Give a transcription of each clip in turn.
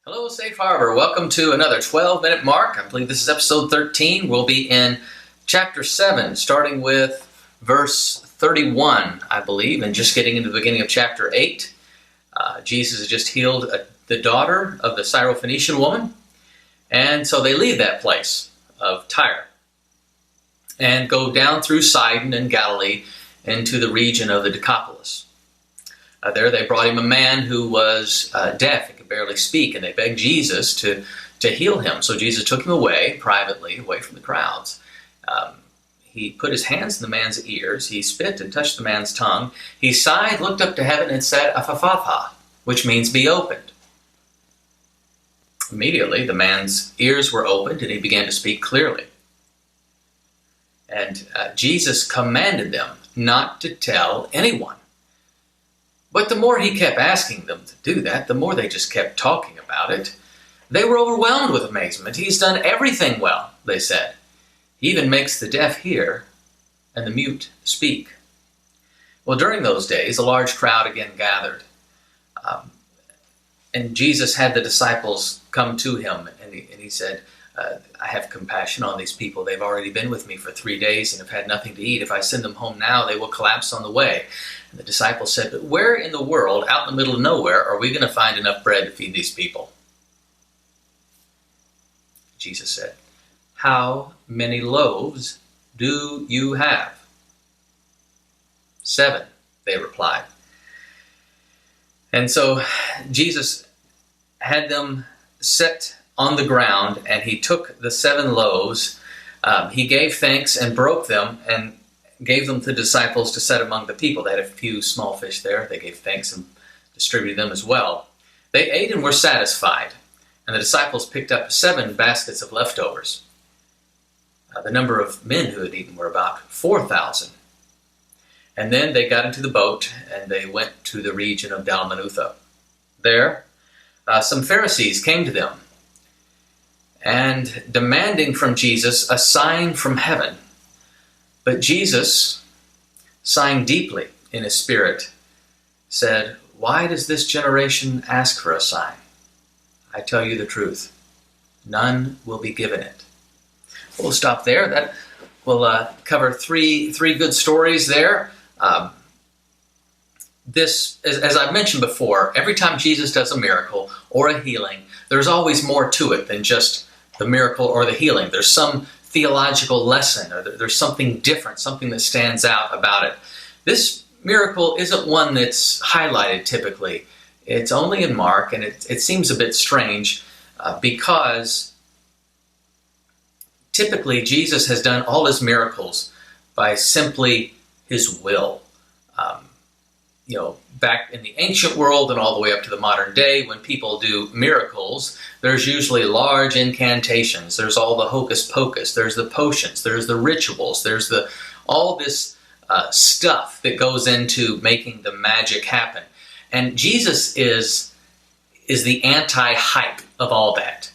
Hello, Safe Harbor. Welcome to another 12-minute mark. I believe this is episode 13. We'll be in chapter 7, starting with verse 31, I believe, and just getting into the beginning of chapter 8. Jesus has just healed the daughter of the Syrophoenician woman, and so they leave that place of Tyre and go down through Sidon and Galilee into the region of the Decapolis. There they brought him a man who was deaf and could barely speak, and they begged Jesus to heal him. So Jesus took him away privately, away from the crowds. He put his hands in the man's ears. He spit and touched the man's tongue. He sighed, looked up to heaven, and said, "Ephphatha," which means "be opened." Immediately, the man's ears were opened, and he began to speak clearly. And Jesus commanded them not to tell anyone. But the more he kept asking them to do that, the more they just kept talking about it. They were overwhelmed with amazement. "He's done everything well," they said. "He even makes the deaf hear and the mute speak." Well, during those days, a large crowd again gathered. And Jesus had the disciples come to him, and he said, "I have compassion on these people. They've already been with me for 3 days and have had nothing to eat. If I send them home now, they will collapse on the way." And the disciples said, "But where in the world, out in the middle of nowhere, are we going to find enough bread to feed these people?" Jesus said, "How many loaves do you have?" "7," they replied. And so Jesus had them set on the ground, and he took the 7 loaves. He gave thanks and broke them and gave them to the disciples to set among the people. They had a few small fish there. They gave thanks and distributed them as well. They ate and were satisfied, and the disciples picked up 7 baskets of leftovers. The number of men who had eaten were about 4,000. And then they got into the boat, and they went to the region of Dalmanutha. There, some Pharisees came to them, and demanding from Jesus a sign from heaven. But Jesus, sighing deeply in his spirit, said, "Why does this generation ask for a sign? I tell you the truth, none will be given it." We'll stop there. That will cover three good stories there. This, as I've mentioned before, every time Jesus does a miracle or a healing, there's always more to it than just the miracle or the healing. There's some theological lesson, or there's something different, something that stands out about it. This miracle isn't one that's highlighted typically. It's only in Mark, and it seems a bit strange because typically Jesus has done all his miracles by simply his will. Back in the ancient world and all the way up to the modern day, when people do miracles, there's usually large incantations. There's all the hocus pocus. There's the potions. There's the rituals. There's all this stuff that goes into making the magic happen. And Jesus is the anti-hype of all that.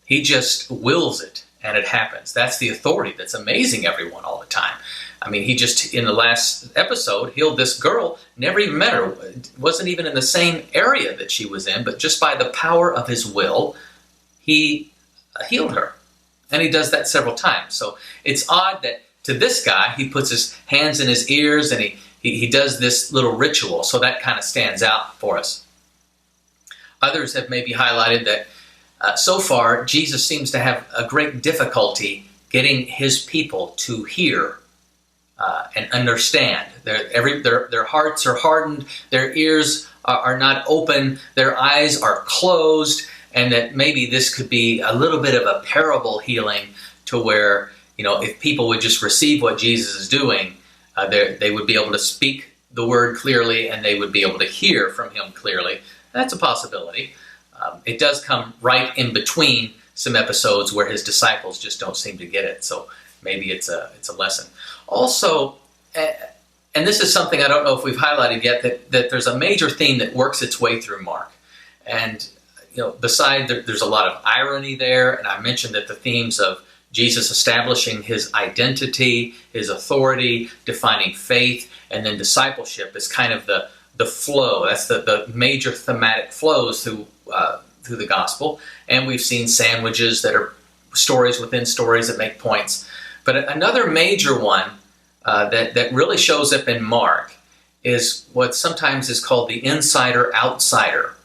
He just wills it, and it happens. That's the authority that's amazing everyone all the time. I mean, he just, in the last episode, healed this girl, never even met her, wasn't even in the same area that she was in, but just by the power of his will, he healed her. And he does that several times. So it's odd that to this guy, he puts his hands in his ears and he does this little ritual. So that kind of stands out for us. Others have maybe highlighted that so far, Jesus seems to have a great difficulty getting his people to hear and understand. Their hearts are hardened, their ears are not open, their eyes are closed, and that maybe this could be a little bit of a parable healing to where, if people would just receive what Jesus is doing, they would be able to speak the word clearly and they would be able to hear from him clearly. That's a possibility. It does come right in between some episodes where his disciples just don't seem to get it. So maybe it's a lesson. Also, and this is something I don't know if we've highlighted yet, that there's a major theme that works its way through Mark. And, beside there's a lot of irony there, and I mentioned that the themes of Jesus establishing his identity, his authority, defining faith, and then discipleship is kind of the flow. That's the major thematic flows through the gospel, and we've seen sandwiches that are stories within stories that make points. But another major one that really shows up in Mark is what sometimes is called the insider-outsider,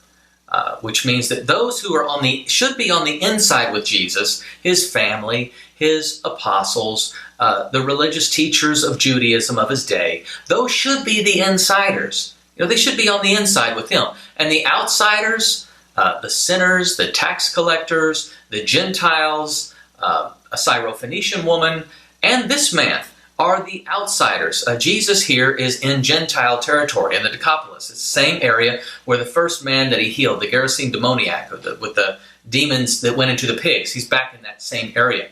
which means that those who are should be on the inside with Jesus, his family, his apostles, the religious teachers of Judaism of his day, those should be the insiders. They should be on the inside with him. And the outsiders, the sinners, the tax collectors, the Gentiles, a Syrophoenician woman, and this man are the outsiders. Jesus here is in Gentile territory, in the Decapolis. It's the same area where the first man that he healed, the Gerasene demoniac, with the demons that went into the pigs, he's back in that same area.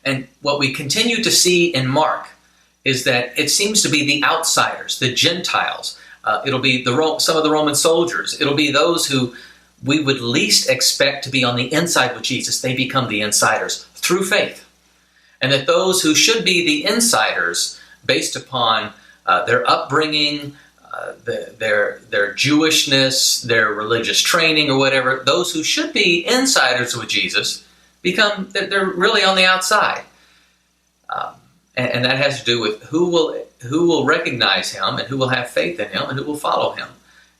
And what we continue to see in Mark is that it seems to be the outsiders, the Gentiles. It'll be some of the Roman soldiers. It'll be those who we would least expect to be on the inside with Jesus. They become the insiders through faith. And that those who should be the insiders based upon their upbringing, their Jewishness, their religious training or whatever, those who should be insiders with Jesus they're really on the outside. And that has to do with who will recognize him and who will have faith in him and who will follow him.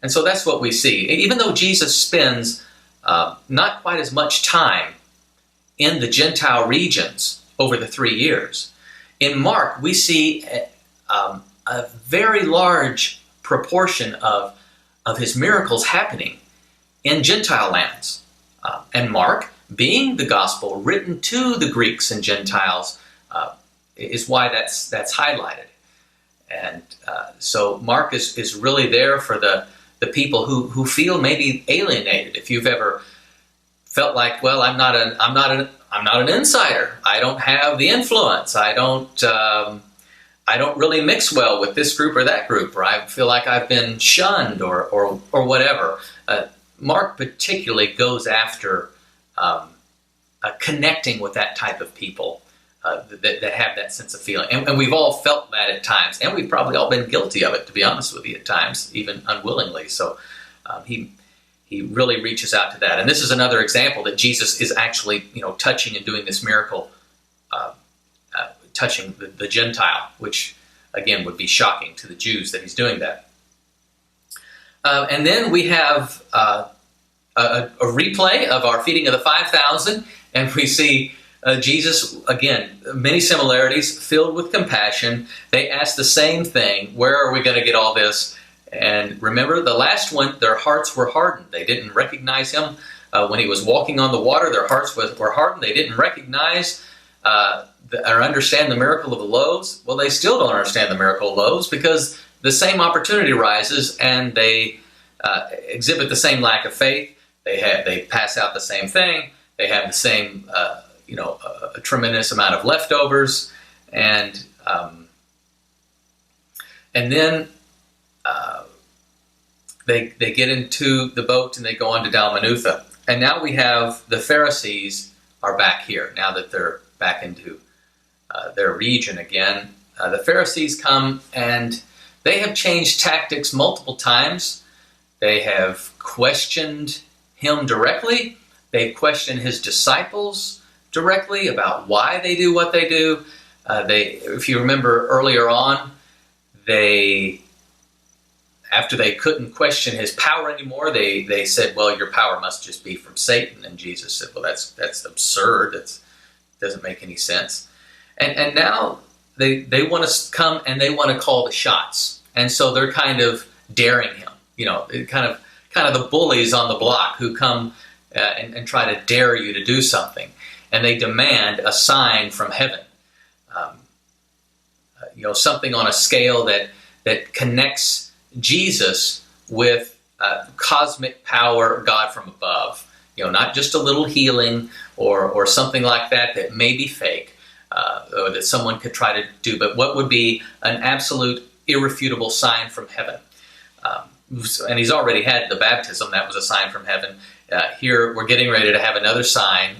And so that's what we see. Even though Jesus spends not quite as much time in the Gentile regions over the 3 years, in Mark we see a very large proportion of his miracles happening in Gentile lands. And Mark, being the gospel written to the Greeks and Gentiles, is why that's highlighted. And so Mark is really there for the people who feel maybe alienated. If you've ever felt like, well, I'm not an insider. I don't have the influence. I don't really mix well with this group or that group, or I feel like I've been shunned or whatever. Mark particularly goes after connecting with that type of people that have that sense of feeling. And we've all felt that at times, and we've probably all been guilty of it, to be honest with you, at times, even unwillingly. So he really reaches out to that. And this is another example that Jesus is actually, touching and doing this miracle, touching the Gentile, which, again, would be shocking to the Jews that he's doing that. And then we have a replay of our feeding of the 5,000, and we see Jesus, again, many similarities, filled with compassion. They ask the same thing: where are we going to get all this? And remember, the last one, their hearts were hardened. They didn't recognize him when he was walking on the water. Their hearts were hardened. They didn't recognize or understand the miracle of the loaves. Well, they still don't understand the miracle of loaves, because the same opportunity rises and they exhibit the same lack of faith. They pass out the same thing. They have the same, a tremendous amount of leftovers, and then they get into the boat and they go on to Dalmanutha. And now we have the Pharisees are back here, now that they're back into their region again. The Pharisees come, and they have changed tactics multiple times. They have questioned him directly. They've questioned his disciples directly about why they do what they do. If you remember earlier on, after they couldn't question his power anymore, they said, well, your power must just be from Satan. And Jesus said, well, that's absurd. That doesn't make any sense. And now they want to come and they want to call the shots. And so they're kind of daring him, kind of the bullies on the block who come and try to dare you to do something. And they demand a sign from heaven, something on a scale that connects Jesus with cosmic power, God from above. Not just a little healing or something like that may be fake, or that someone could try to do, but what would be an absolute irrefutable sign from heaven. And he's already had the baptism. That was a sign from heaven. Here we're getting ready to have another sign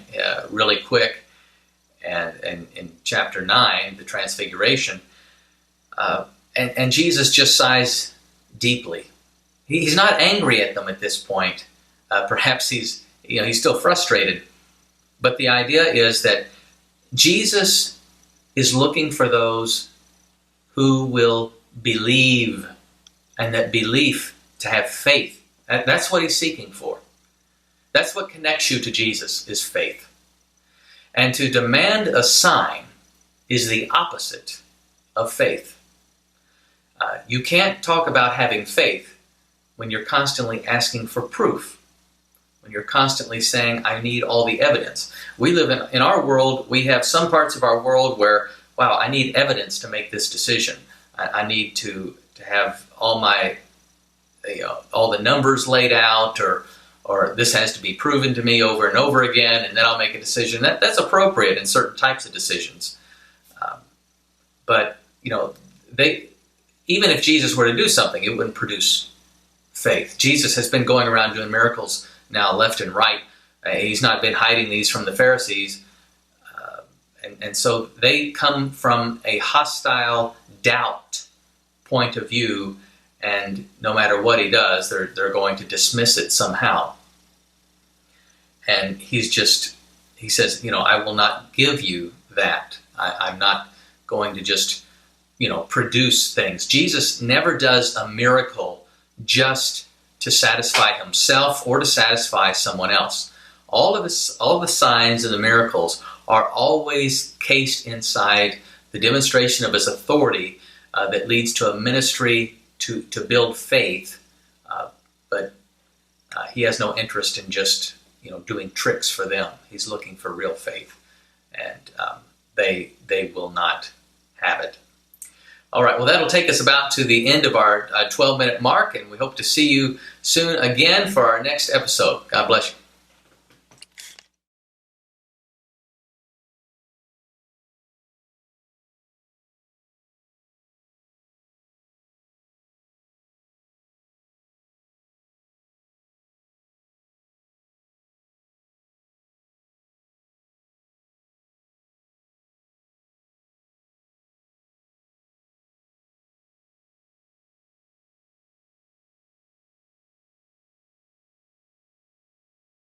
really quick. And in chapter 9, the Transfiguration. And Jesus just sighs deeply. He's not angry at them at this point. Perhaps he's still frustrated. But the idea is that Jesus is looking for those who will believe, and that belief to have faith. That's what he's seeking for. That's what connects you to Jesus, is faith. And to demand a sign is the opposite of faith. You can't talk about having faith when you're constantly asking for proof, when you're constantly saying, I need all the evidence. We live in our world, we have some parts of our world where, wow, I need evidence to make this decision. I need to have all my, all the numbers laid out, or this has to be proven to me over and over again, and then I'll make a decision. That's appropriate in certain types of decisions. But even if Jesus were to do something, it wouldn't produce faith. Jesus has been going around doing miracles now left and right. He's not been hiding these from the Pharisees. And so they come from a hostile doubt point of view, and no matter what he does, they're going to dismiss it somehow. And he says, I will not give you that. I'm not going to just, produce things. Jesus never does a miracle just to satisfy himself or to satisfy someone else. All of the signs and the miracles are always cased inside the demonstration of his authority that leads to a ministry to build faith. But he has no interest in just doing tricks for them. He's looking for real faith, and they will not have it. All right, well, that'll take us about to the end of our 12-minute mark, and we hope to see you soon again for our next episode. God bless you.